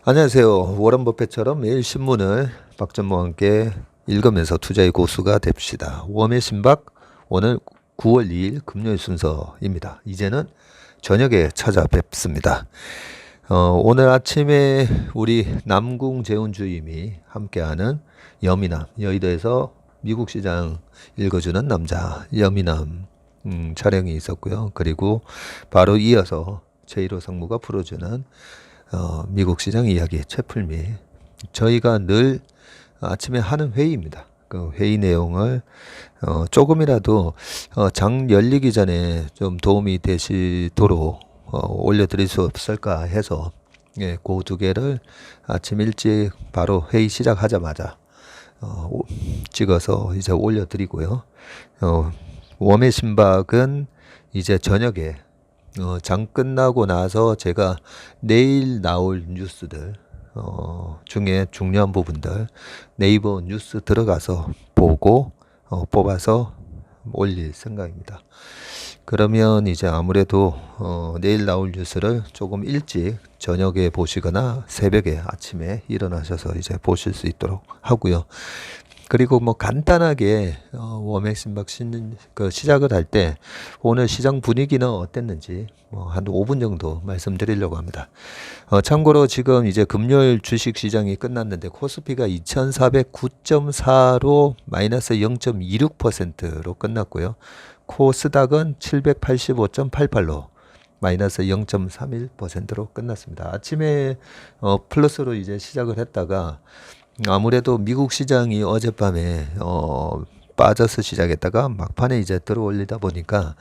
안녕하세요. 워런 버핏처럼 매일 신문을 박전모와 함께 읽으면서 투자의 고수가 됩시다. 웜의 신박 오늘 9월 2일 금요일 순서입니다. 이제는 저녁에 찾아뵙습니다. 오늘 아침에 우리 남궁 재훈 주임이 함께하는 여미남, 여의도에서 미국 시장 읽어주는 남자 여미남 촬영이 있었고요. 그리고 바로 이어서 제1호 상무가 풀어주는 미국 시장 이야기 채플미, 저희가 늘 아침에 하는 회의입니다. 그 회의 내용을 조금이라도 장 열리기 전에 좀 도움이 되시도록 올려드릴 수 없을까 해서, 예, 그 두 개를 아침 일찍 바로 회의 시작하자마자 찍어서 이제 올려드리고요. 웜의 신박은 이제 저녁에 장 끝나고 나서 제가 내일 나올 뉴스들 중에 중요한 부분들 네이버 뉴스 들어가서 보고 뽑아서 올릴 생각입니다. 그러면 이제 아무래도 내일 나올 뉴스를 조금 일찍 저녁에 보시거나 새벽에 아침에 일어나셔서 이제 보실 수 있도록 하고요. 그리고 뭐 간단하게 웜의 신박 시작을 할 때 오늘 시장 분위기는 어땠는지 한 5분 정도 말씀드리려고 합니다. 참고로 지금 이제 금요일 주식 시장이 끝났는데 코스피가 2409.4로 마이너스 0.26%로 끝났고요. 코스닥은 785.88로 마이너스 0.31%로 끝났습니다. 아침에 플러스로 이제 시작을 했다가 아무래도 미국 시장이 어젯밤에 빠져서 시작했다가 막판에 이제 들어올리다 보니까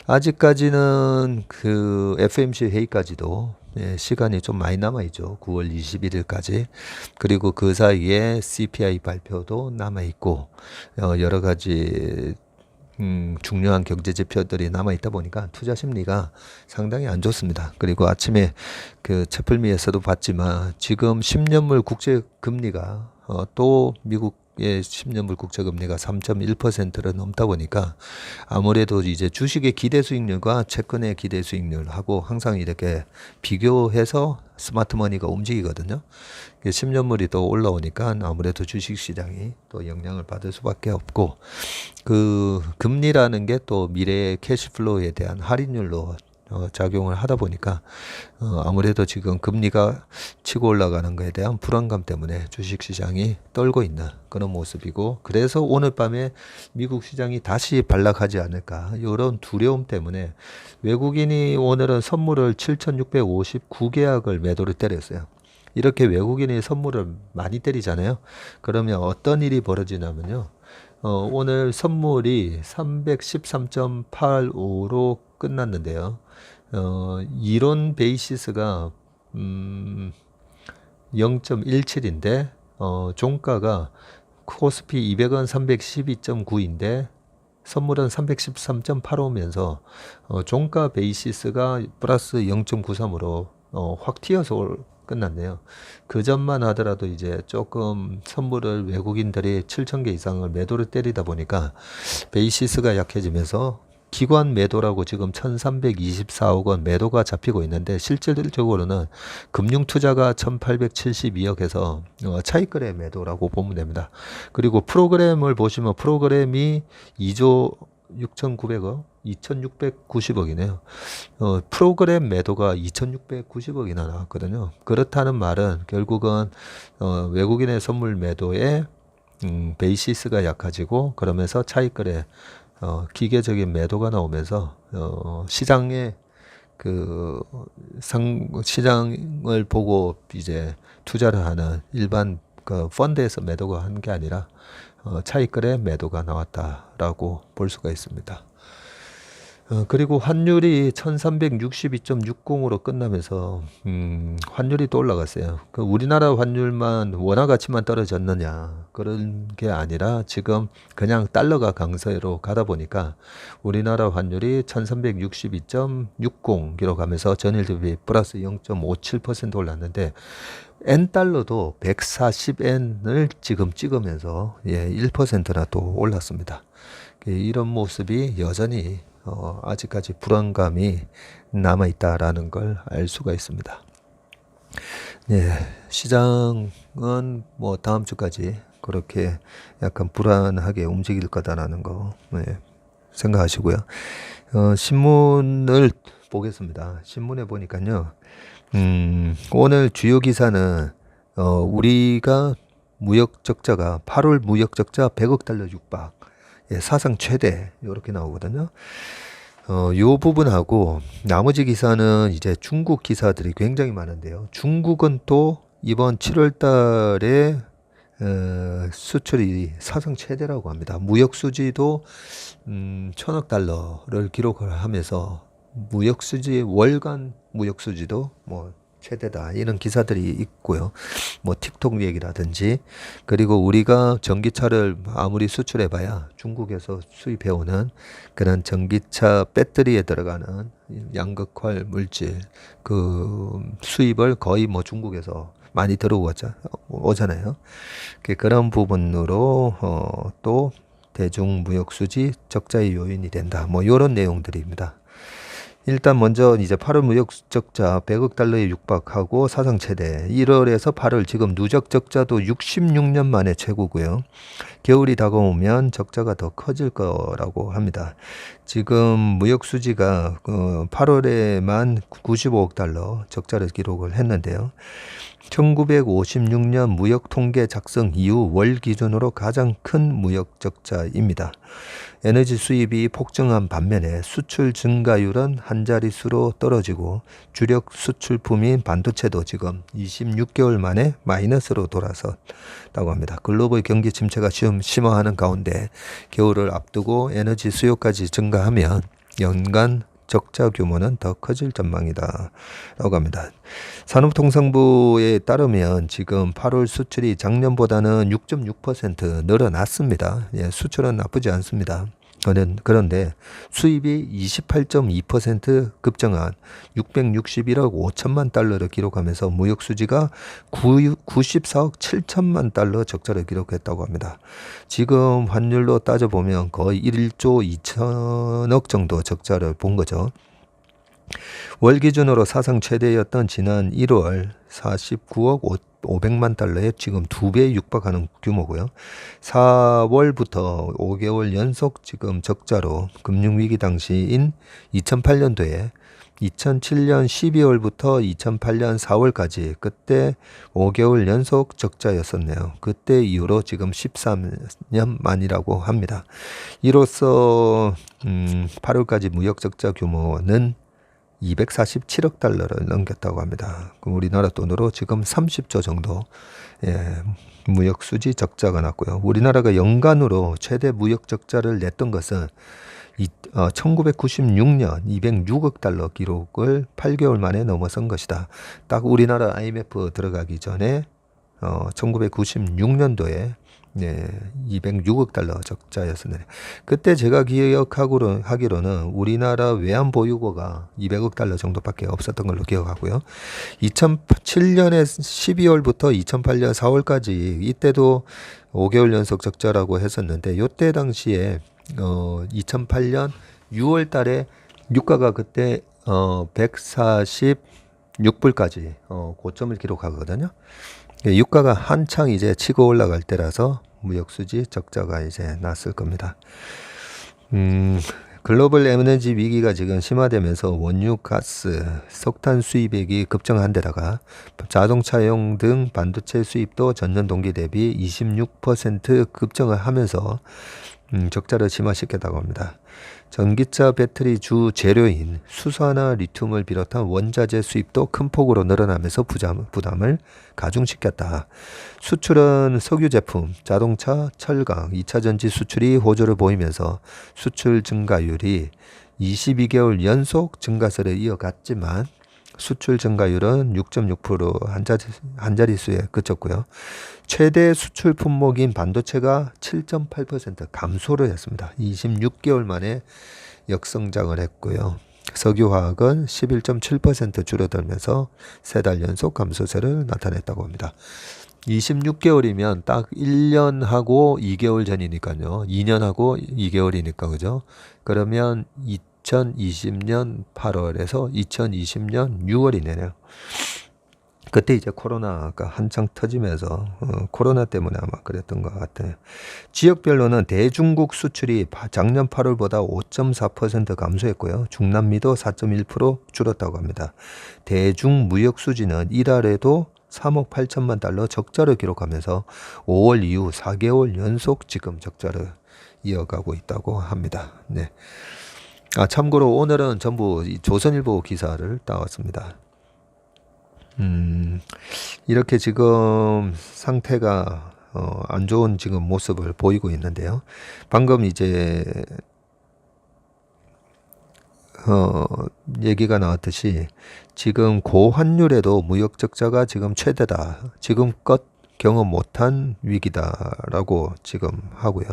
아직까지는 그 FMC 회의까지도 시간이 좀 많이 남아있죠. 9월 21일까지. 그리고 그 사이에 CPI 발표도 남아있고 여러 가지 중요한 경제 지표들이 남아있다 보니까 투자 심리가 상당히 안 좋습니다. 그리고 아침에 그 채플미에서도 봤지만 지금 10년물 국채 금리가 또 미국의 10년물 국채 금리가 3.1%를 넘다 보니까 아무래도 이제 주식의 기대 수익률과 채권의 기대 수익률하고 항상 이렇게 비교해서 스마트머니가 움직이거든요. 10년물이 또 올라오니까 아무래도 주식시장이 또 영향을 받을 수밖에 없고, 그 금리라는 게 또 미래의 캐시플로우에 대한 할인율로 작용을 하다 보니까 아무래도 지금 금리가 치고 올라가는 것에 대한 불안감 때문에 주식시장이 떨고 있는 그런 모습이고, 그래서 오늘 밤에 미국 시장이 다시 반락하지 않을까 이런 두려움 때문에 외국인이 오늘은 선물을 7,659계약을 매도를 때렸어요. 이렇게 외국인이 선물을 많이 때리잖아요. 그러면 어떤 일이 벌어지냐면요. 오늘 선물이 313.85로 끝났는데요. 이론 베이시스가 0.17인데 종가가 코스피 200원 312.9인데 선물은 313.85면서 종가 베이시스가 플러스 0.93으로 확 튀어서 끝났네요. 그 전만 하더라도 이제 조금 선물을 외국인들이 7,000개 이상을 매도를 때리다 보니까 베이시스가 약해지면서 기관 매도라고 지금 1,324억 원 매도가 잡히고 있는데, 실질적으로는 금융투자가 1,872억에서 차익거래 매도라고 보면 됩니다. 그리고 프로그램을 보시면 프로그램이 2조 6,900억, 2,690억이네요. 프로그램 매도가 2,690억이나 나왔거든요. 그렇다는 말은 결국은 외국인의 선물 매도에 베이시스가 약해지고, 그러면서 차익거래 기계적인 매도가 나오면서 시장에 시장을 보고 이제 투자를 하는 일반 그 펀드에서 매도가 한 게 아니라 차익거래 매도가 나왔다라고 볼 수가 있습니다. 그리고 환율이 1362.60으로 끝나면서 환율이 또 올라갔어요. 그 우리나라 환율만 원화 가치만 떨어졌느냐, 그런 게 아니라 지금 그냥 달러가 강세로 가다 보니까 우리나라 환율이 1362.60 기록하면서 전일 대비 플러스 0.57% 올랐는데, N달러도 140엔을 지금 찍으면서 1%나 또 올랐습니다. 이런 모습이 여전히 아직까지 불안감이 남아있다라는 걸 알 수가 있습니다. 예, 시장은 뭐 다음 주까지 그렇게 약간 불안하게 움직일 거다라는 거 생각하시고요. 신문을 보겠습니다. 신문에 보니까요. 오늘 주요 기사는 우리가 무역 적자가 8월 무역 적자 100억 달러 육박, 사상 최대 이렇게 나오거든요. 요 부분하고 나머지 기사는 이제 중국 기사들이 굉장히 많은데요. 중국은 또 이번 7월 달에 수출이 사상 최대라고 합니다. 무역 수지도 1000억 달러를 기록을 하면서 무역 수지 월간 무역 수지도 뭐 최대다 이런 기사들이 있고요. 뭐 틱톡 얘기라든지 그리고 우리가 전기차를 아무리 수출해봐야 중국에서 수입해오는 그런 전기차 배터리에 들어가는 양극화 물질 그 수입을 거의 뭐 중국에서 많이 오잖아요. 그런 부분으로 또 대중무역 수지 적자의 요인이 된다. 뭐 이런 내용들입니다. 일단 먼저 이제 8월 무역 적자 100억 달러에 육박하고 사상 최대. 1월에서 8월 지금 누적 적자도 66년 만에 최고고요. 겨울이 다가오면 적자가 더 커질 거라고 합니다. 지금 무역 수지가 8월에만 95억 달러 적자를 기록을 했는데요. 1956년 무역 통계 작성 이후 월 기준으로 가장 큰 무역 적자입니다. 에너지 수입이 폭증한 반면에 수출 증가율은 한 자릿수로 떨어지고 주력 수출품인 반도체도 지금 26개월 만에 마이너스로 돌아섰다고 합니다. 글로벌 경기 침체가 심화하는 가운데 겨울을 앞두고 에너지 수요까지 증가하면 연간 적자 규모는 더 커질 전망이다 라고 합니다. 산업통상부에 따르면 지금 8월 수출이 작년보다는 6.6% 늘어났습니다. 수출은 나쁘지 않습니다. 그런데 수입이 28.2% 급증한 661억 5천만 달러를 기록하면서 무역 수지가 94억 7천만 달러 적자를 기록했다고 합니다. 지금 환율로 따져보면 거의 1조 2천억 정도 적자를 본 거죠. 월 기준으로 사상 최대였던 지난 1월 49억 500만 달러에 지금 2배에 육박하는 규모고요. 4월부터 5개월 연속 지금 적자로 금융위기 당시인 2008년도에 2007년 12월부터 2008년 4월까지 그때 5개월 연속 적자였었네요. 그때 이후로 지금 13년 만이라고 합니다. 이로써 8월까지 무역 적자 규모는 247억 달러를 넘겼다고 합니다. 우리나라 돈으로 지금 30조 정도 무역 수지 적자가 났고요. 우리나라가 연간으로 최대 무역 적자를 냈던 것은 1996년 206억 달러 기록을 8개월 만에 넘어선 것이다. 딱 우리나라 IMF 들어가기 전에 1996년도에 206억 달러 적자였었는데 그때 제가 기억하기로는 우리나라 외환 보유고가 200억 달러 정도밖에 없었던 걸로 기억하고요. 2007년에 12월부터 2008년 4월까지 이때도 5개월 연속 적자라고 했었는데 이때 당시에 2008년 6월 달에 유가가 그때 146불까지 고점을 기록하거든요. 유가가 한창 이제 치고 올라갈 때라서 무역수지 적자가 이제 났을 겁니다. 글로벌 에너지 위기가 지금 심화되면서 원유, 가스, 석탄 수입액이 급증한 데다가 자동차용 등 반도체 수입도 전년 동기 대비 26% 급증을 하면서 적자를 심화시켰다고 합니다. 전기차 배터리 주 재료인 수소나 리튬을 비롯한 원자재 수입도 큰 폭으로 늘어나면서 부담을 가중시켰다. 수출은 석유 제품, 자동차, 철강, 2차 전지 수출이 호조를 보이면서 수출 증가율이 22개월 연속 증가세를 이어갔지만 수출 증가율은 6.6% 한 자릿수에 그쳤고요. 최대 수출 품목인 반도체가 7.8% 감소를 했습니다. 26개월 만에 역성장을 했고요. 석유화학은 11.7% 줄어들면서 3달 연속 감소세를 나타냈다고 합니다. 26개월이면 딱 1년하고 2개월 전이니까요. 2년하고 2개월이니까 그죠? 그러면 2020년 8월에서 2020년 6월이네요. 그때 이제 코로나가 한창 터지면서 코로나 때문에 아마 그랬던 것 같아요. 지역별로는 대중국 수출이 작년 8월보다 5.4% 감소했고요. 중남미도 4.1% 줄었다고 합니다. 대중 무역 수지는 이달에도 3억 8천만 달러 적자를 기록하면서 5월 이후 4개월 연속 지금 적자를 이어가고 있다고 합니다. 네. 참고로 오늘은 전부 조선일보 기사를 따왔습니다. 이렇게 지금 상태가 안 좋은 지금 모습을 보이고 있는데요. 방금 이제 얘기가 나왔듯이 지금 고환율에도 무역 적자가 지금 최대다. 지금껏 경험 못한 위기다라고 지금 하고요.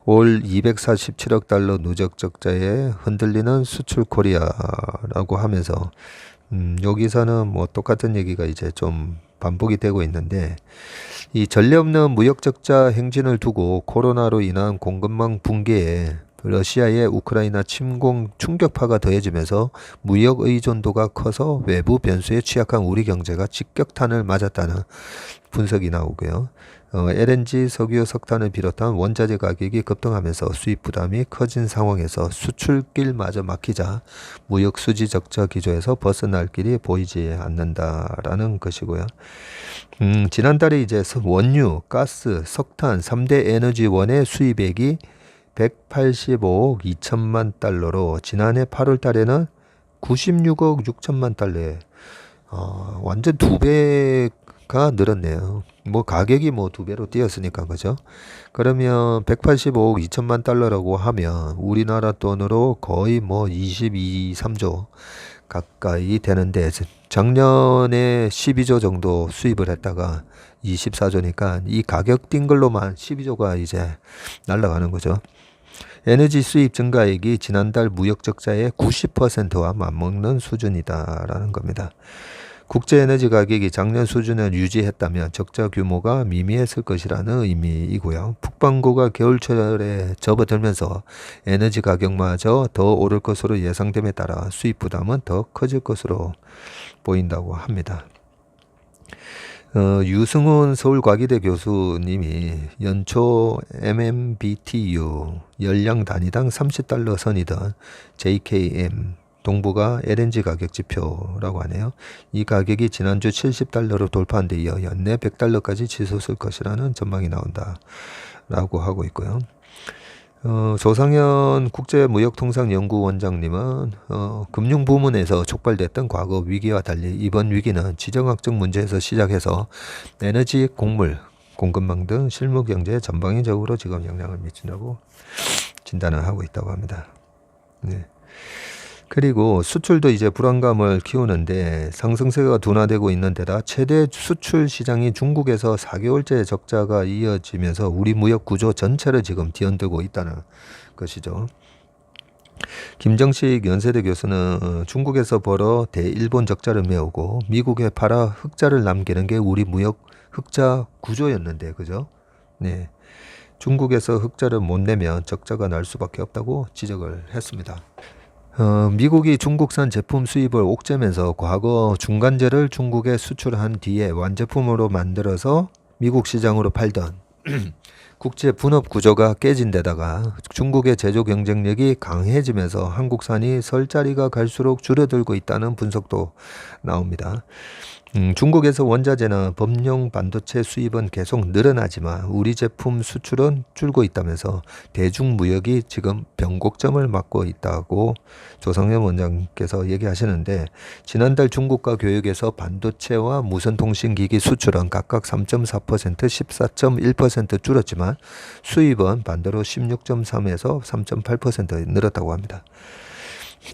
올 247억 달러 누적 적자에 흔들리는 수출 코리아라고 하면서 여기서는 뭐 똑같은 얘기가 이제 좀 반복이 되고 있는데 이 전례 없는 무역 적자 행진을 두고 코로나로 인한 공급망 붕괴에 러시아의 우크라이나 침공 충격파가 더해지면서 무역 의존도가 커서 외부 변수에 취약한 우리 경제가 직격탄을 맞았다는 분석이 나오고요. LNG, 석유, 석탄을 비롯한 원자재 가격이 급등하면서 수입 부담이 커진 상황에서 수출길마저 막히자 무역 수지 적자 기조에서 벗어날 길이 보이지 않는다라는 것이고요. 지난달에 이제 원유, 가스, 석탄 3대 에너지원의 수입액이 185억 2천만 달러로 지난해 8월 달에는 96억 6천만 달러에 완전 두 배가 늘었네요. 뭐 가격이 뭐 두 배로 뛰었으니까 그죠? 그러면 185억 2천만 달러라고 하면 우리나라 돈으로 거의 뭐 22, 3조 가까이 되는데 작년에 12조 정도 수입을 했다가 24조니까 이 가격 뛴 걸로만 12조가 이제 날아가는 거죠. 에너지 수입 증가액이 지난달 무역 적자의 90%와 맞먹는 수준이다라는 겁니다. 국제 에너지 가격이 작년 수준을 유지했다면 적자 규모가 미미했을 것이라는 의미이고요. 북반구가 겨울철에 접어들면서 에너지 가격마저 더 오를 것으로 예상됨에 따라 수입 부담은 더 커질 것으로 보인다고 합니다. 유승훈 서울과기대 교수님이 연초 MMBTU 열량 단위당 30달러 선이던 JKM 동부가 LNG 가격 지표라고 하네요. 이 가격이 지난주 70달러로 돌파한 데 이어 연내 100달러까지 치솟을 것이라는 전망이 나온다라고 하고 있고요. 조상현 국제무역통상연구원장님은 금융 부문에서 촉발됐던 과거 위기와 달리 이번 위기는 지정학적 문제에서 시작해서 에너지, 곡물, 공급망 등 실무 경제에 전방위적으로 지금 영향을 미친다고 진단을 하고 있다고 합니다. 네. 그리고 수출도 이제 불안감을 키우는데 상승세가 둔화되고 있는 데다 최대 수출 시장이 중국에서 4개월째 적자가 이어지면서 우리 무역 구조 전체를 지금 뒤흔들고 있다는 것이죠. 김정식 연세대 교수는 중국에서 벌어 대일본 적자를 메우고 미국에 팔아 흑자를 남기는 게 우리 무역 흑자 구조였는데 그죠? 네. 중국에서 흑자를 못 내면 적자가 날 수밖에 없다고 지적을 했습니다. 미국이 중국산 제품 수입을 옥죄면서 과거 중간재를 중국에 수출한 뒤에 완제품으로 만들어서 미국 시장으로 팔던 국제 분업 구조가 깨진 데다가 중국의 제조 경쟁력이 강해지면서 한국산이 설 자리가 갈수록 줄어들고 있다는 분석도 나옵니다. 중국에서 원자재나 범용 반도체 수입은 계속 늘어나지만 우리 제품 수출은 줄고 있다면서 대중무역이 지금 변곡점을 맞고 있다고 조성현 원장께서 얘기하시는데 지난달 중국과 교역에서 반도체와 무선통신기기 수출은 각각 3.4%, 14.1% 줄었지만 수입은 반대로 16.3에서 3.8% 늘었다고 합니다.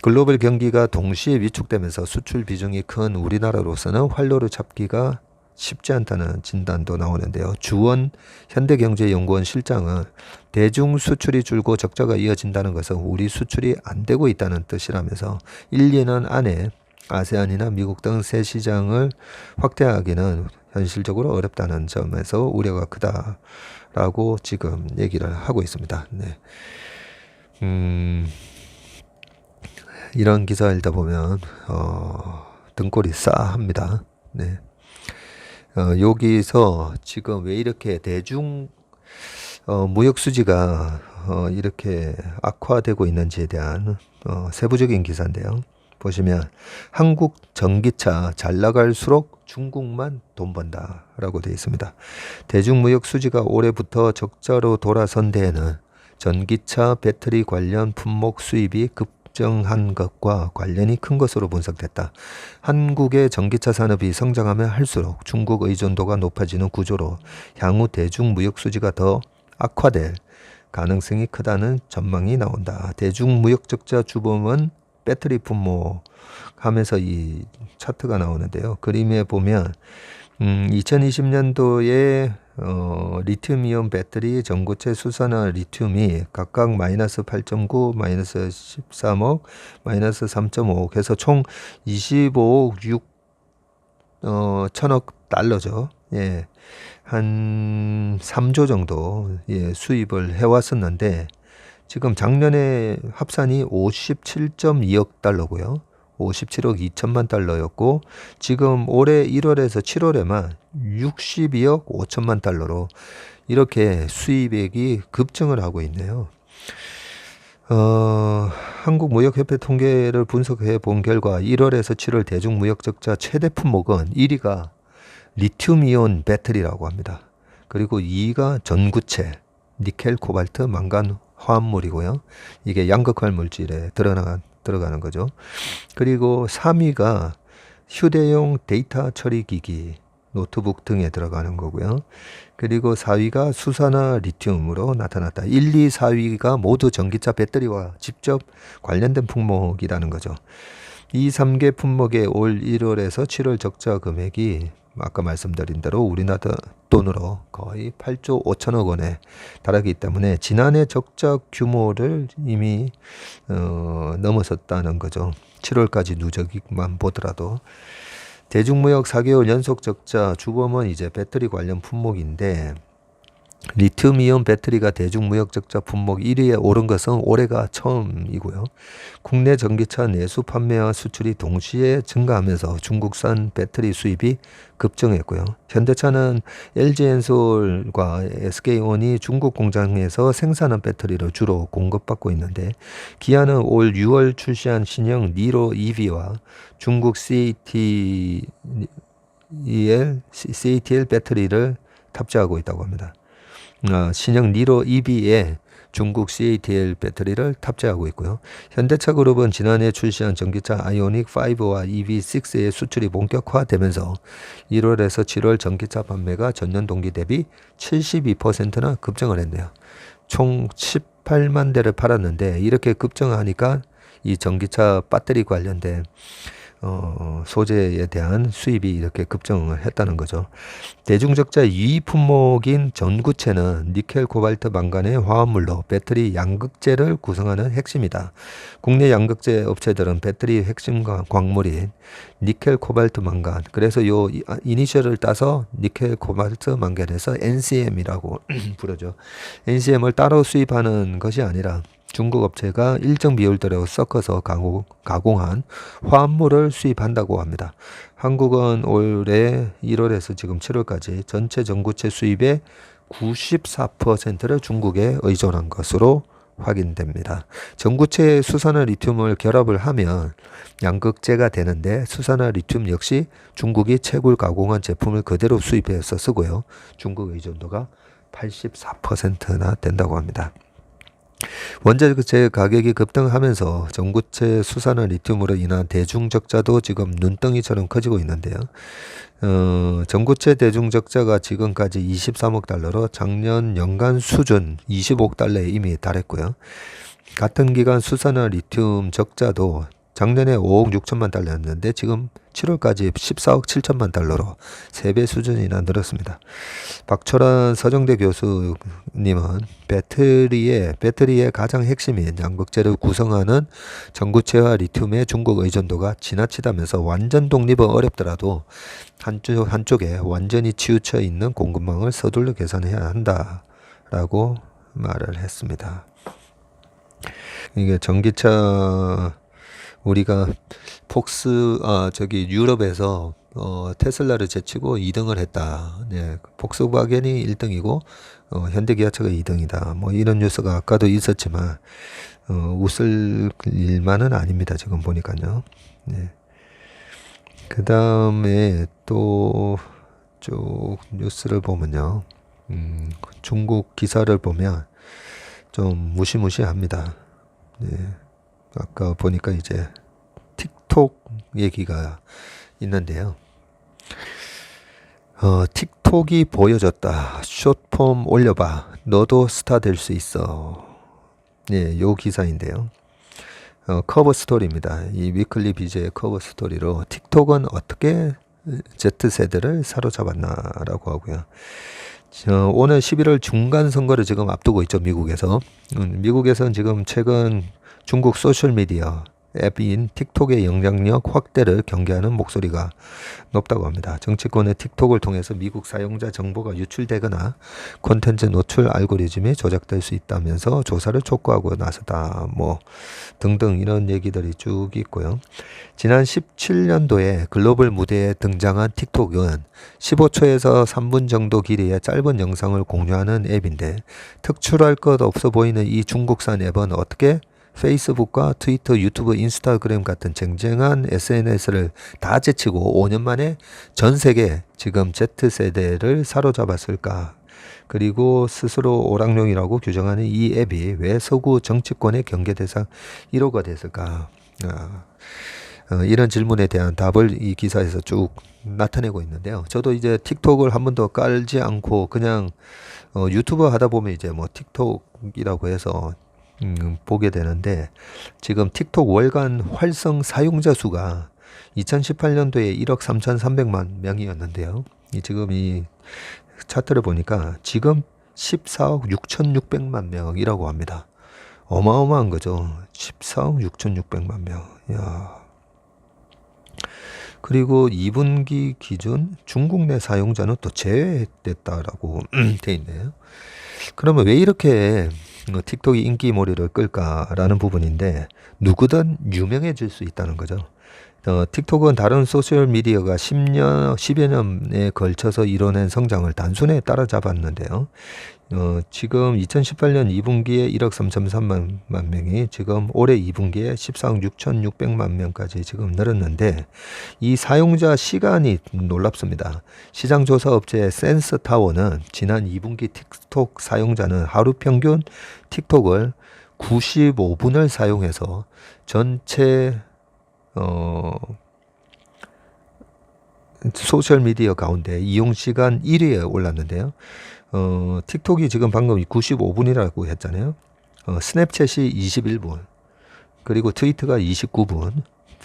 글로벌 경기가 동시에 위축되면서 수출 비중이 큰 우리나라로서는 활로를 잡기가 쉽지 않다는 진단도 나오는데요. 주원 현대경제연구원 실장은 대중 수출이 줄고 적자가 이어진다는 것은 우리 수출이 안 되고 있다는 뜻이라면서 1, 2년 안에 아세안이나 미국 등 새 시장을 확대하기는 현실적으로 어렵다는 점에서 우려가 크다라고 지금 얘기를 하고 있습니다. 네. 이런 기사 읽다 보면 등골이 싸합니다. 네. 여기서 지금 왜 이렇게 무역 수지가 이렇게 악화되고 있는지에 대한 세부적인 기사인데요. 보시면 한국 전기차 잘 나갈수록 중국만 돈 번다라고 되어 있습니다. 대중무역 수지가 올해부터 적자로 돌아선 데에는 전기차 배터리 관련 품목 수입이 급증한 것과 관련이 큰 것으로 분석됐다. 한국의 전기차 산업이 성장하면 할수록 중국 의존도가 높아지는 구조로 향후 대중무역 수지가 더 악화될 가능성이 크다는 전망이 나온다. 대중무역 적자 주범은 배터리 품목 하면서 이 차트가 나오는데요. 그림에 보면 2020년도에 리튬이온 배터리, 전고체 수산화 리튬이 각각 마이너스 8.9, 마이너스 13억, 마이너스 3.5억 해서 총 25억 6 천억 달러죠. 예. 한 3조 정도 수입을 해왔었는데 지금 작년에 합산이 57.2억 달러고요. 57억 2천만 달러였고 지금 올해 1월에서 7월에만 62억 5천만 달러로 이렇게 수입액이 급증을 하고 있네요. 한국무역협회 통계를 분석해 본 결과 1월에서 7월 대중무역 적자 최대 품목은 1위가 리튬이온 배터리라고 합니다. 그리고 2위가 전구체, 니켈, 코발트, 망간, 화합물이고요. 이게 양극화 물질에 들어가는 거죠. 그리고 3위가 휴대용 데이터 처리 기기, 노트북 등에 들어가는 거고요. 그리고 4위가 수산화 리튬으로 나타났다. 1, 2, 4위가 모두 전기차 배터리와 직접 관련된 품목이라는 거죠. 이 3개 품목의 올 1월에서 7월 적자 금액이 아까 말씀드린 대로 우리나라 돈으로 거의 8조 5천억 원에 달하기 때문에 지난해 적자 규모를 이미 넘어섰다는 거죠. 7월까지 누적만 보더라도. 대중무역 4개월 연속 적자 주범은 이제 배터리 관련 품목인데 리튬이온 배터리가 대중무역 적자 품목 1위에 오른 것은 올해가 처음이고요. 국내 전기차 내수 판매와 수출이 동시에 증가하면서 중국산 배터리 수입이 급증했고요. 현대차는 LG엔솔과 SK온이 중국 공장에서 생산한 배터리를 주로 공급받고 있는데 기아는 올 6월 출시한 신형 니로 EV와 중국 CATL 배터리를 탑재하고 있다고 합니다. 신형 니로 EV에 중국 CATL 배터리를 탑재하고 있고요. 현대차 그룹은 지난해 출시한 전기차 아이오닉 5와 EV6의 수출이 본격화되면서 1월에서 7월 전기차 판매가 전년 동기 대비 72%나 급증을 했네요. 총 18만 대를 팔았는데 이렇게 급증하니까 이 전기차 배터리 관련된 소재에 대한 수입이 이렇게 급증을 했다는 거죠. 대중적자 2위 품목인 전구체는 니켈, 코발트, 망간의 화합물로 배터리 양극재를 구성하는 핵심이다. 국내 양극재 업체들은 배터리 핵심 광물인 니켈, 코발트, 망간, 그래서 요 이니셜을 따서 니켈, 코발트, 망간에서 NCM이라고 부르죠. NCM을 따로 수입하는 것이 아니라 중국 업체가 일정 비율대로 섞어서 가공한 화합물을 수입한다고 합니다. 한국은 올해 1월에서 지금 7월까지 전체 전구체 수입의 94%를 중국에 의존한 것으로 확인됩니다. 전구체에 수산화 리튬을 결합을 하면 양극재가 되는데 수산화 리튬 역시 중국이 채굴 가공한 제품을 그대로 수입해서 쓰고요. 중국 의존도가 84%나 된다고 합니다. 원자재 가격이 급등하면서 전구체 수산화 리튬으로 인한 대중적자도 지금 눈덩이처럼 커지고 있는데요. 전구체 대중적자가 지금까지 23억 달러로 작년 연간 수준 25억 달러에 이미 달했고요. 같은 기간 수산화 리튬 적자도 작년에 5억 6천만 달러였는데 지금 7월까지 14억 7천만 달러로 3배 수준이나 늘었습니다. 박철환 서정대 교수님은 배터리의 가장 핵심인 양극재를 구성하는 전구체와 리튬의 중국 의존도가 지나치다면서 완전 독립은 어렵더라도 한쪽에 완전히 치우쳐 있는 공급망을 서둘러 개선해야 한다라고 말을 했습니다. 이게 전기차 우리가 유럽에서 테슬라를 제치고 2등을 했다. 네, 폭스바겐이 1등이고 현대기아차가 2등이다. 뭐 이런 뉴스가 아까도 있었지만 웃을 일만은 아닙니다. 지금 보니까요. 네. 그 다음에 또 쭉 뉴스를 보면요. 중국 기사를 보면 좀 무시무시합니다. 네. 아까 보니까 이제 틱톡 얘기가 있는데요. 틱톡이 보여줬다. 숏폼 올려봐. 너도 스타 될 수 있어. 예, 요 기사인데요. 커버 스토리입니다. 이 위클리 비즈의 커버 스토리로 틱톡은 어떻게 Z세대를 사로잡았나라고 하고요. 오늘 11월 중간 선거를 지금 앞두고 있죠, 미국에서. 미국에서는 지금 최근 중국 소셜미디어 앱인 틱톡의 영향력 확대를 경계하는 목소리가 높다고 합니다. 정치권의 틱톡을 통해서 미국 사용자 정보가 유출되거나 콘텐츠 노출 알고리즘이 조작될 수 있다면서 조사를 촉구하고 나서다 뭐 등등 이런 얘기들이 쭉 있고요. 지난 17년도에 글로벌 무대에 등장한 틱톡은 15초에서 3분 정도 길이의 짧은 영상을 공유하는 앱인데 특출할 것 없어 보이는 이 중국산 앱은 어떻게 페이스북과 트위터, 유튜브, 인스타그램 같은 쟁쟁한 SNS를 다 제치고 5년 만에 전 세계 지금 Z세대를 사로잡았을까? 그리고 스스로 오락용이라고 규정하는 이 앱이 왜 서구 정치권의 경계 대상 1호가 됐을까? 이런 질문에 대한 답을 이 기사에서 쭉 나타내고 있는데요. 저도 이제 틱톡을 한 번도 깔지 않고 그냥 유튜브 하다 보면 이제 뭐 틱톡이라고 해서 보게 되는데 지금 틱톡 월간 활성 사용자 수가 2018년도에 1억 3,300만 명이었는데요. 지금 이 차트를 보니까 지금 14억 6,600만 명이라고 합니다. 어마어마한 거죠. 14억 6,600만 명. 야. 그리고 2분기 기준 중국 내 사용자는 또 제외됐다라고 돼 있네요. 그러면 왜 이렇게 틱톡이 인기몰이를 끌까라는 부분인데 누구든 유명해질 수 있다는 거죠. 틱톡은 다른 소셜미디어가 10여 년에 걸쳐서 이뤄낸 성장을 단순히 따라잡았는데요. 지금 2018년 2분기에 1억 3,300만 명이 지금 올해 2분기에 14억 6,600만 명까지 지금 늘었는데 이 사용자 시간이 놀랍습니다. 시장조사 업체 센스타워는 지난 2분기 틱톡 사용자는 하루 평균 틱톡을 95분을 사용해서 전체 소셜미디어 가운데 이용시간 1위에 올랐는데요. 틱톡이 지금 방금 95분이라고 했잖아요. 스냅챗이 21분, 그리고 트위터가 29분,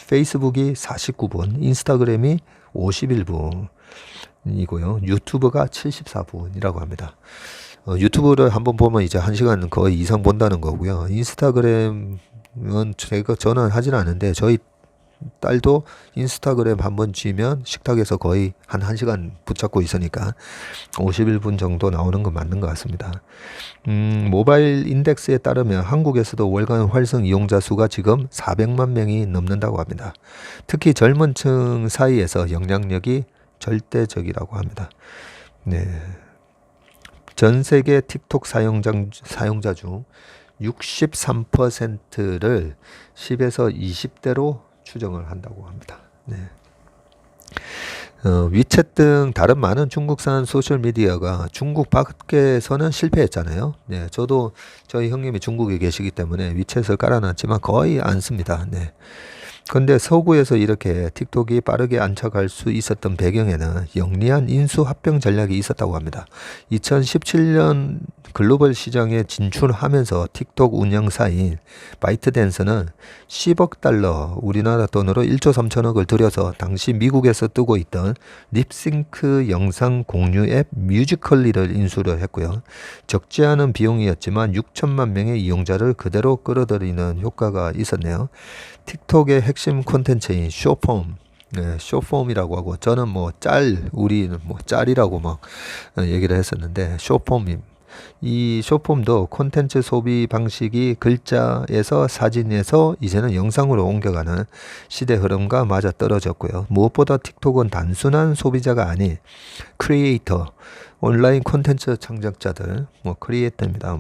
페이스북이 49분, 인스타그램이 51분이고요. 유튜브가 74분이라고 합니다. 유튜브를 한번 보면 이제 1시간 거의 이상 본다는 거고요. 인스타그램은 저는 하진 않은데 저희 딸도 인스타그램 한번 쥐면 식탁에서 거의 한 1시간 붙잡고 있으니까 51분 정도 나오는 건 맞는 것 같습니다. 모바일 인덱스에 따르면 한국에서도 월간 활성 이용자 수가 지금 400만 명이 넘는다고 합니다. 특히 젊은 층 사이에서 영향력이 절대적이라고 합니다. 네. 전 세계 틱톡 사용자 중 63%를 10에서 20대로 추정을 한다고 합니다. 네. 위챗 등 다른 많은 중국산 소셜미디어가 중국 밖에서는 실패했잖아요. 네, 저도 저희 형님이 중국에 계시기 때문에 위챗을 깔아놨지만 거의 안 씁니다. 네. 근데 서구에서 이렇게 틱톡이 빠르게 안착할 수 있었던 배경에는 영리한 인수 합병 전략이 있었다고 합니다. 2017년 글로벌 시장에 진출하면서 틱톡 운영사인 바이트댄스는 10억 달러, 우리나라 돈으로 1조 3천억을 들여서 당시 미국에서 뜨고 있던 립싱크 영상 공유 앱 뮤지컬리를 인수를 했고요. 적지 않은 비용이었지만 6천만 명의 이용자를 그대로 끌어들이는 효과가 있었네요. 틱톡의 핵심 콘텐츠인 숏폼, 네, 숏폼이라고 하고 저는 뭐 우리는 뭐 짤이라고 막 얘기를 했었는데 숏폼이 이 숏폼도 콘텐츠 소비 방식이 글자에서 사진에서 이제는 영상으로 옮겨가는 시대 흐름과 맞아 떨어졌고요. 무엇보다 틱톡은 단순한 소비자가 아닌 크리에이터, 온라인 콘텐츠 창작자들, 크리에이터입니다.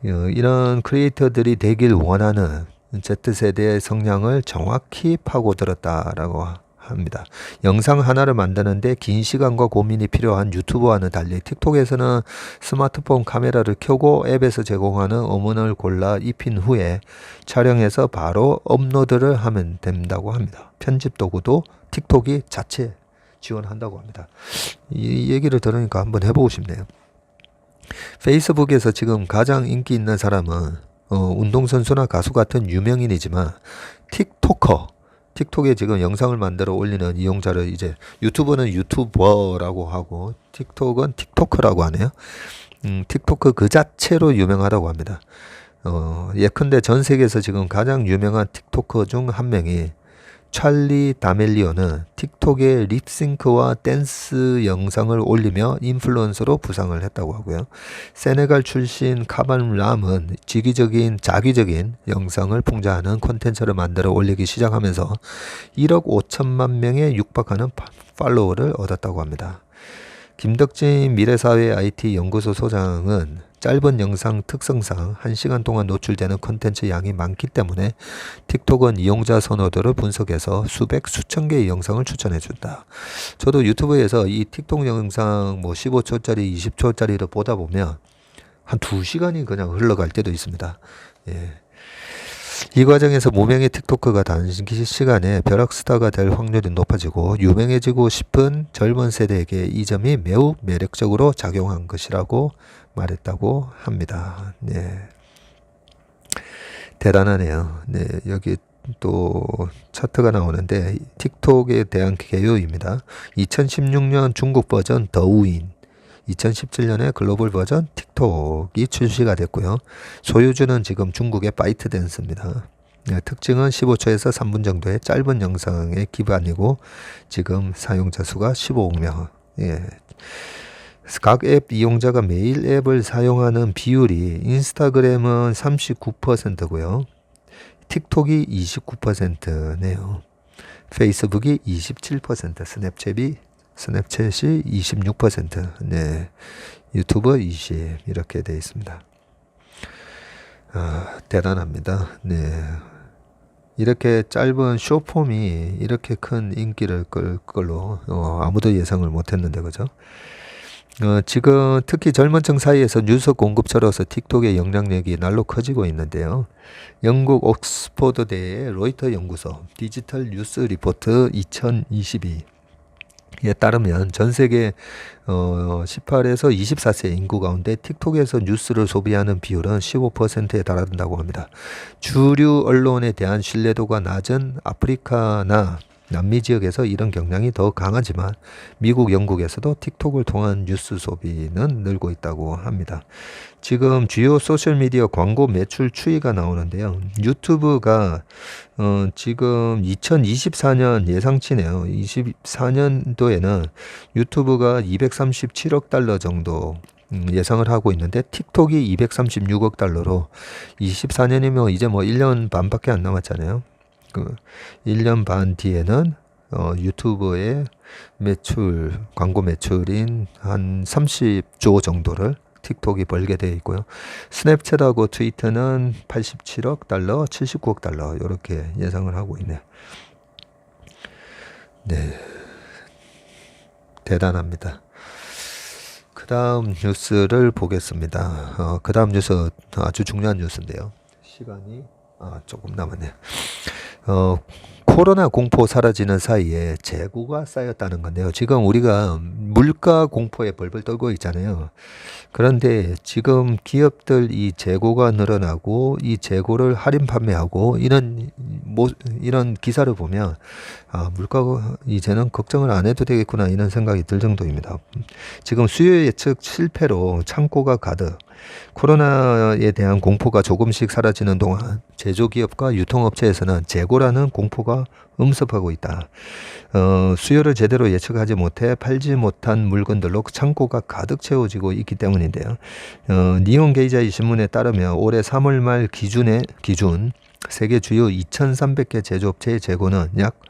이런 크리에이터들이 되길 원하는 Z세대의 성향을 정확히 파고들었다라고 합니다. 영상 하나를 만드는데 긴 시간과 고민이 필요한 유튜브와는 달리 틱톡에서는 스마트폰 카메라를 켜고 앱에서 제공하는 음원을 골라 입힌 후에 촬영해서 바로 업로드를 하면 된다고 합니다. 편집 도구도 틱톡이 자체 지원한다고 합니다. 이 얘기를 들으니까 한번 해보고 싶네요. 페이스북에서 지금 가장 인기 있는 사람은 운동선수나 가수 같은 유명인이지만 틱톡에 지금 영상을 만들어 올리는 이용자를 이제 유튜브는 유튜버라고 하고 틱톡은 틱토커라고 하네요. 틱토크 그 자체로 유명하다고 합니다. 예컨대 전 세계에서 지금 가장 유명한 틱토커 중 한 명이 찰리 다멜리오는 틱톡에 립싱크와 댄스 영상을 올리며 인플루언서로 부상을 했다고 하고요. 세네갈 출신 카반 람은 자기적인 영상을 풍자하는 콘텐츠를 만들어 올리기 시작하면서 1억 5천만 명에 육박하는 팔로워를 얻었다고 합니다. 김덕진 미래사회 IT 연구소 소장은 짧은 영상 특성상 1시간 동안 노출되는 콘텐츠 양이 많기 때문에 틱톡은 이용자 선호도를 분석해서 수천 개의 영상을 추천해준다. 저도 유튜브에서 이 틱톡 영상 15초짜리, 20초짜리를 보다 보면 한 2시간이 그냥 흘러갈 때도 있습니다. 예. 이 과정에서 무명의 틱토커가 단시간에 벼락스타가 될 확률이 높아지고 유명해지고 싶은 젊은 세대에게 이 점이 매우 매력적으로 작용한 것이라고 말했다고 합니다. 네. 대단하네요. 네. 여기 또 차트가 나오는데 틱톡에 대한 개요입니다. 2016년 중국 버전 더우인, 2017년에 글로벌 버전 틱톡이 출시가 됐고요. 소유주는 지금 중국의 바이트댄스입니다. 네, 특징은 15초에서 3분 정도의 짧은 영상의 기반이고 지금 사용자 수가 15억 명. 예. 각 앱 이용자가 매일 앱을 사용하는 비율이 인스타그램은 39%고요. 틱톡이 29%네요. 페이스북이 27%, 스냅챗이 26%, 네, 유튜브 20 이렇게 되어 있습니다. 대단합니다. 네, 이렇게 짧은 숏폼이 이렇게 큰 인기를 끌 걸로 아무도 예상을 못했는데 그죠? 지금 특히 젊은 층 사이에서 뉴스 공급처로서 틱톡의 영향력이 날로 커지고 있는데요. 영국 옥스퍼드대의 로이터 연구소 디지털 뉴스 리포트 2022에 따르면 전 세계 18에서 24세 인구 가운데 틱톡에서 뉴스를 소비하는 비율은 15%에 달한다고 합니다. 주류 언론에 대한 신뢰도가 낮은 아프리카나 남미 지역에서 이런 경향이 더 강하지만 미국, 영국에서도 틱톡을 통한 뉴스 소비는 늘고 있다고 합니다. 지금 주요 소셜미디어 광고 매출 추이가 나오는데요. 유튜브가 지금 2024년 예상치네요. 24년도에는 유튜브가 237억 달러 정도 예상을 하고 있는데 틱톡이 236억 달러로 24년이면 이제 1년 반밖에 안 남았잖아요. 1년 반 뒤에는 유튜브의 매출, 광고 매출인 한 30조 정도를 틱톡이 벌게 되어 있고요. 스냅챗하고 트위터는 87억 달러, 79억 달러 이렇게 예상을 하고 있네요. 네, 대단합니다. 그 다음 뉴스를 보겠습니다. 그 다음 뉴스 아주 중요한 뉴스인데요. 시간이 조금 남았네요. 코로나 공포 사라지는 사이에 재고가 쌓였다는 건데요. 지금 우리가 물가 공포에 벌벌 떨고 있잖아요. 그런데 지금 기업들 이 재고가 늘어나고 이 재고를 할인 판매하고 이런 기사를 보면 물가가 이제는 걱정을 안 해도 되겠구나 이런 생각이 들 정도입니다. 지금 수요 예측 실패로 창고가 가득, 코로나에 대한 공포가 조금씩 사라지는 동안 제조기업과 유통업체에서는 재고라는 공포가 음습하고 있다. 수요를 제대로 예측하지 못해 팔지 못한 물건들로 창고가 가득 채워지고 있기 때문인데요. 니온 게이자이 신문에 따르면 올해 3월 말 기준 세계 주요 2,300개 제조업체의 재고는 약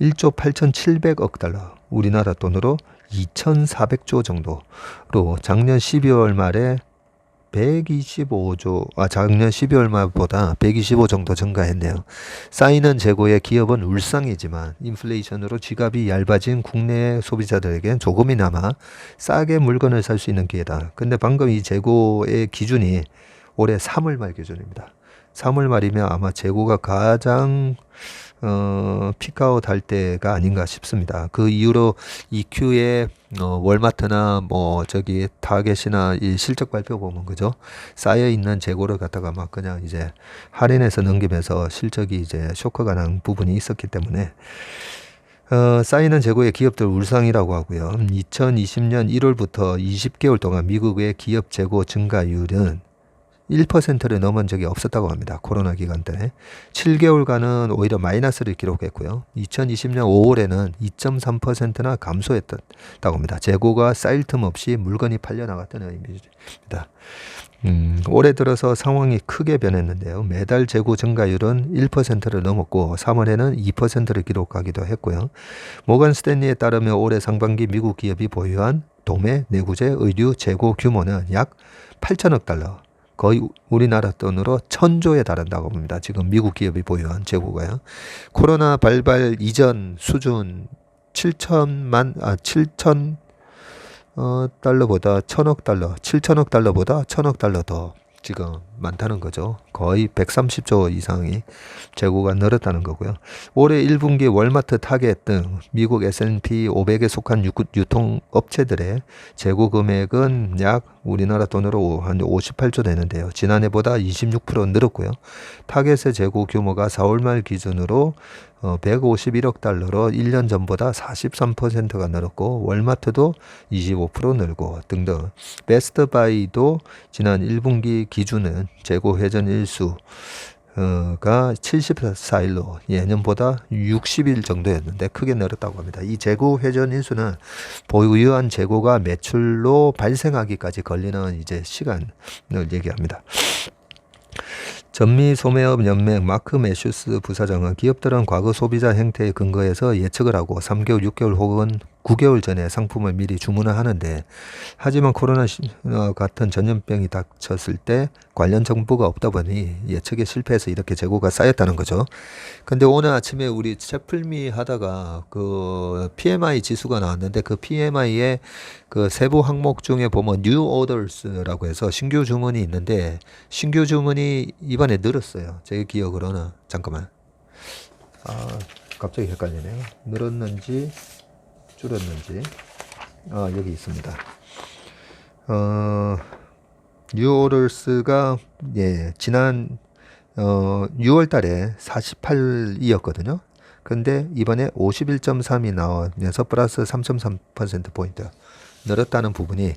1조 8,700억 달러, 우리나라 돈으로 2,400조 정도로 작년 12월 말에 작년 12월 말보다 125 정도 증가했네요. 쌓이는 재고의 기업은 울상이지만 인플레이션으로 지갑이 얇아진 국내 소비자들에겐 조금이나마 싸게 물건을 살 수 있는 기회다. 근데 방금 이 재고의 기준이 올해 3월 말 기준입니다. 3월 말이면 아마 재고가 가장 피크아웃 할 때가 아닌가 싶습니다. 그 이후로 EQ의 월마트나 타겟이나 이 실적 발표 보면 그죠? 쌓여 있는 재고를 갖다가 막 그냥 이제 할인해서 넘기면서 실적이 이제 쇼크가 난 부분이 있었기 때문에 쌓이는 재고의 기업들 울상이라고 하고요. 2020년 1월부터 20개월 동안 미국의 기업 재고 증가율은 1%를 넘은 적이 없었다고 합니다. 코로나 기간 때 7개월간은 오히려 마이너스를 기록했고요. 2020년 5월에는 2.3%나 감소했다고 합니다. 재고가 쌓일 틈 없이 물건이 팔려나갔다는 의미입니다. 올해 들어서 상황이 크게 변했는데요. 매달 재고 증가율은 1%를 넘었고 3월에는 2%를 기록하기도 했고요. 모건 스탠리에 따르면 올해 상반기 미국 기업이 보유한 도매, 내구재, 의류 재고 규모는 약 8천억 달러. 거의 우리나라 돈으로 1,000조에 달한다고 봅니다. 지금 미국 기업이 보유한 재고가요. 코로나 발발 이전 수준 7천 달러보다 7천억 달러보다 1,000억 달러 더 지금 많다는 거죠. 거의 130조 이상이 재고가 늘었다는 거고요. 올해 1분기 월마트, 타겟 등 미국 S&P 500에 속한 유통업체들의 재고 금액은 약 우리나라 돈으로 한 58조 되는데요. 지난해보다 26% 늘었고요. 타겟의 재고 규모가 4월 말 기준으로 151억 달러로 1년 전보다 43%가 늘었고 월마트도 25% 늘고 등등. 베스트바이도 지난 1분기 기준은 재고 회전 일수가 74일로 예년보다 60일 정도였는데 크게 늘었다고 합니다. 이 재고 회전 일수는 보유한 재고가 매출로 발생하기까지 걸리는 이제 시간을 얘기합니다. 전미소매업 연맹 마크 매슈스 부사장은 기업들은 과거 소비자 행태에 근거해서 예측을 하고 3개월, 6개월 혹은 9개월 전에 상품을 미리 주문을 하는데 하지만 코로나 같은 전염병이 닥쳤을 때 관련 정보가 없다 보니 예측에 실패해서 이렇게 재고가 쌓였다는 거죠. 근데 오늘 아침에 우리 채플미 하다가 그 PMI 지수가 나왔는데 그 PMI의 그 세부 항목 중에 보면 New Orders라고 해서 신규 주문이 있는데 신규 주문이 이번에 늘었어요. 제 기억으로는 잠깐만. 갑자기 헷갈리네요. 늘었는지 줄었는지 여기 있습니다. New Orders가 지난 6월 달에 48이었거든요. 근데 이번에 51.3이 나오면서 플러스 3.3%포인트 늘었다는 부분이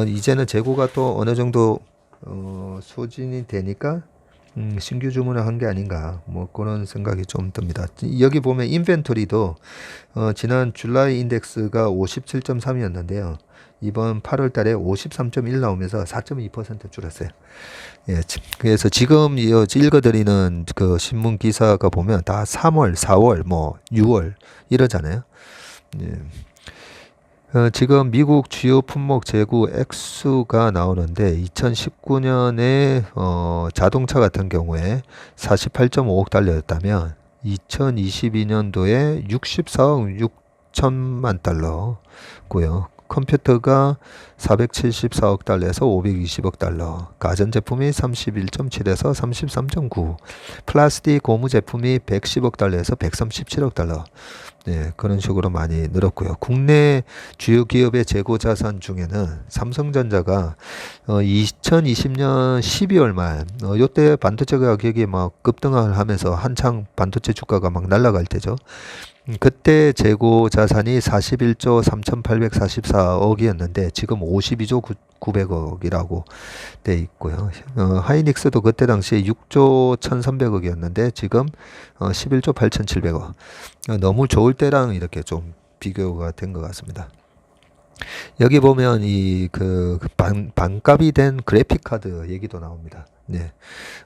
이제는 재고가 또 어느 정도 소진이 되니까 신규 주문을 한 게 아닌가 그런 생각이 좀 듭니다. 여기 보면 인벤토리도 지난 줄라이 인덱스가 57.3이었는데요. 이번 8월 달에 53.1 나오면서 4.2% 줄었어요. 그래서 지금 읽어드리는 그 신문 기사가 보면 다 3월, 4월, 6월 이러잖아요. 지금 미국 주요 품목 재고 액수가 나오는데 2019년에 자동차 같은 경우에 48.5억 달러였다면 2022년도에 64억 6천만 달러고요. 컴퓨터가 474억 달러에서 520억 달러, 가전제품이 31.7에서 33.9, 플라스틱 고무 제품이 110억 달러에서 137억 달러. 그런 식으로 많이 늘었고요. 국내 주요 기업의 재고 자산 중에는 삼성전자가 2020년 12월 말 요때 반도체 가격이 막 급등을 하면서 한창 반도체 주가가 막 날아갈 때죠. 그때 재고 자산이 41조 3,844억이었는데 지금 52조 900억이라고 돼 있고요. 하이닉스도 그때 당시에 6조 1,300억이었는데 지금 11조 8,700억. 너무 좋을 때랑 이렇게 좀 비교가 된 것 같습니다. 여기 보면 이 그 반값이 된 그래픽 카드 얘기도 나옵니다. 네.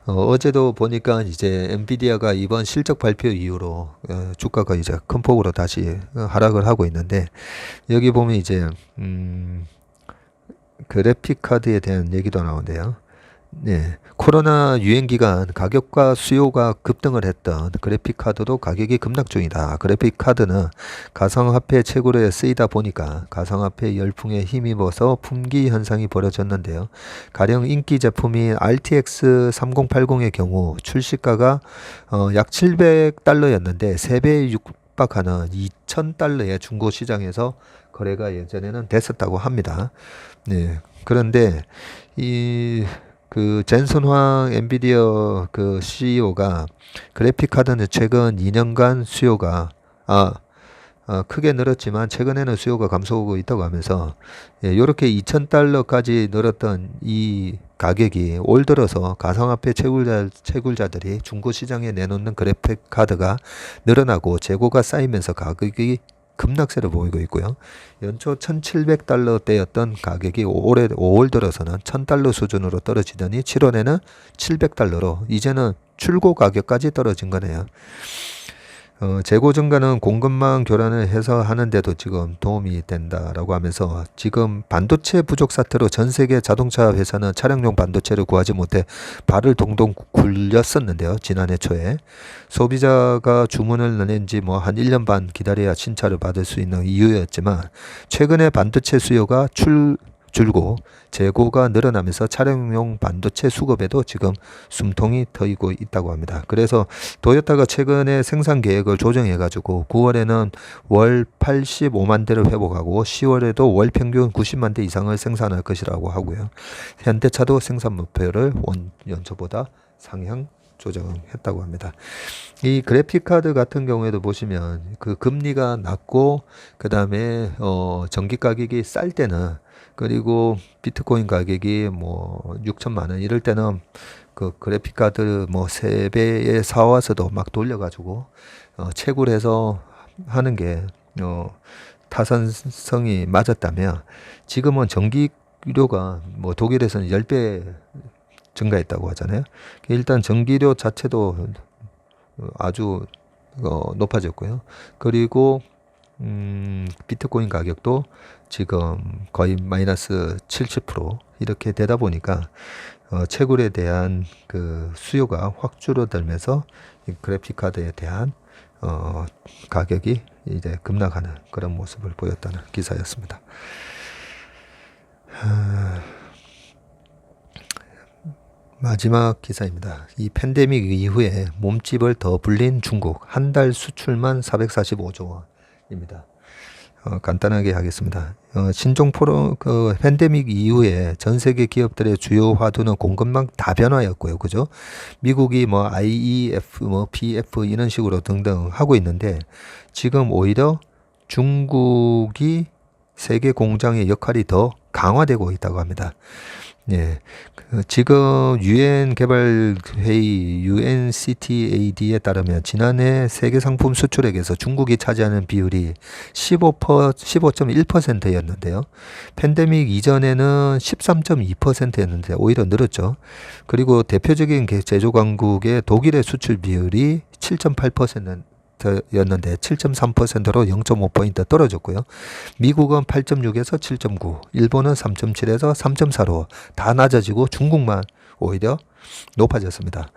어제도 보니까 이제 엔비디아가 이번 실적 발표 이후로 주가가 이제 큰 폭으로 다시 하락을 하고 있는데 여기 보면 이제 그래픽 카드에 대한 얘기도 나오는데요. 네. 코로나 유행 기간 가격과 수요가 급등을 했던 그래픽 카드도 가격이 급락 중이다. 그래픽 카드는 가상화폐 채굴에 쓰이다 보니까 가상화폐 열풍에 힘입어서 품귀 현상이 벌어졌는데요. 가령 인기 제품인 RTX 3080의 경우 출시가가 약 700달러였는데 3배에 육박하는 2,000달러의 중고 시장에서 거래가 예전에는 됐었다고 합니다. 네. 그런데 젠슨 황 엔비디어 그 CEO가 그래픽 카드는 최근 2년간 수요가 크게 늘었지만 최근에는 수요가 감소하고 있다고 하면서 이렇게 2,000달러까지 늘었던 이 가격이 올 들어서 가상화폐 채굴자들이 중고 시장에 내놓는 그래픽 카드가 늘어나고 재고가 쌓이면서 가격이 급락세를 보이고 있고요. 연초 1,700달러대였던 가격이 올해 5월 들어서는 1,000달러 수준으로 떨어지더니 7월에는 700달러로 이제는 출고 가격까지 떨어진 거네요. 재고 증가는 공급망 교란을 해서 하는데도 지금 도움이 된다라고 하면서 지금 반도체 부족 사태로 전 세계 자동차 회사는 차량용 반도체를 구하지 못해 발을 동동 굴렸었는데요. 지난해 초에 소비자가 주문을 낸 지 뭐 한 1년 반 기다려야 신차를 받을 수 있는 이유였지만 최근에 반도체 수요가 줄고 재고가 늘어나면서 차량용 반도체 수급에도 지금 숨통이 트이고 있다고 합니다. 그래서 도요타가 최근에 생산 계획을 조정해 가지고 9월에는 월 85만 대를 회복하고 10월에도 월 평균 90만 대 이상을 생산할 것이라고 하고요. 현대차도 생산 목표를 연초보다 상향 조정했다고 합니다. 이 그래픽 카드 같은 경우에도 보시면 그 금리가 낮고 그다음에 전기 가격이 쌀 때는 그리고 비트코인 가격이 뭐 6천만 원 이럴 때는 그 그래픽 카드 뭐 3배에 사와서도 막 돌려가지고 채굴해서 하는 게 타산성이 맞았다면 지금은 전기료가 뭐 독일에서는 10배 증가했다고 하잖아요. 일단 전기료 자체도 아주 높아졌고요. 그리고 비트코인 가격도 지금 거의 마이너스 70% 이렇게 되다 보니까 채굴에 대한 그 수요가 확 줄어들면서 이 그래픽 카드에 대한 가격이 이제 급락하는 그런 모습을 보였다는 기사였습니다. 마지막 기사입니다. 이 팬데믹 이후에 몸집을 더 불린 중국 한 달 수출만 445조 원입니다. 간단하게 하겠습니다. 신종 팬데믹 이후에 전 세계 기업들의 주요 화두는 공급망 다변화였고요. 그죠? 미국이 뭐 IEF, 뭐 PF 이런 식으로 등등 하고 있는데 지금 오히려 중국이 세계 공장의 역할이 더 강화되고 있다고 합니다. 예, 지금 유엔 개발 회의 UNCTAD에 따르면 지난해 세계 상품 수출액에서 중국이 차지하는 비율이 15.1%였는데요. 팬데믹 이전에는 13.2%였는데 오히려 늘었죠. 그리고 대표적인 제조 강국의 독일의 수출 비율이 7.8%였는데 7.3%로 0.5포인트 떨어졌고요. 미국은 8.6에서 7.9, 일본은 3.7에서 3.4로 다 낮아지고 중국만 오히려 높아졌습니다.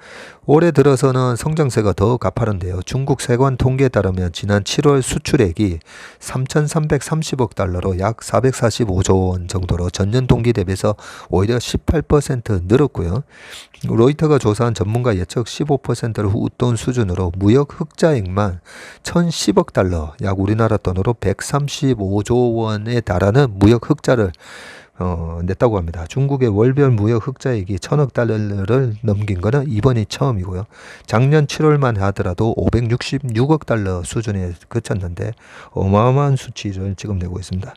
올해 들어서는 성장세가 더 가파른데요. 중국 세관 통계에 따르면 지난 7월 수출액이 3,330억 달러로 약 445조 원 정도로 전년 동기 대비해서 오히려 18% 늘었고요. 로이터가 조사한 전문가 예측 15%를 웃돈 수준으로 무역 흑자액만 1,010억 달러, 약 우리나라 돈으로 135조 원에 달하는 무역 흑자를 냈다고 합니다. 중국의 월별 무역 흑자액이 1,000억 달러를 넘긴 거는 이번이 처음이고요. 작년 7월만 하더라도 566억 달러 수준에 그쳤는데 어마어마한 수치를 지금 내고 있습니다.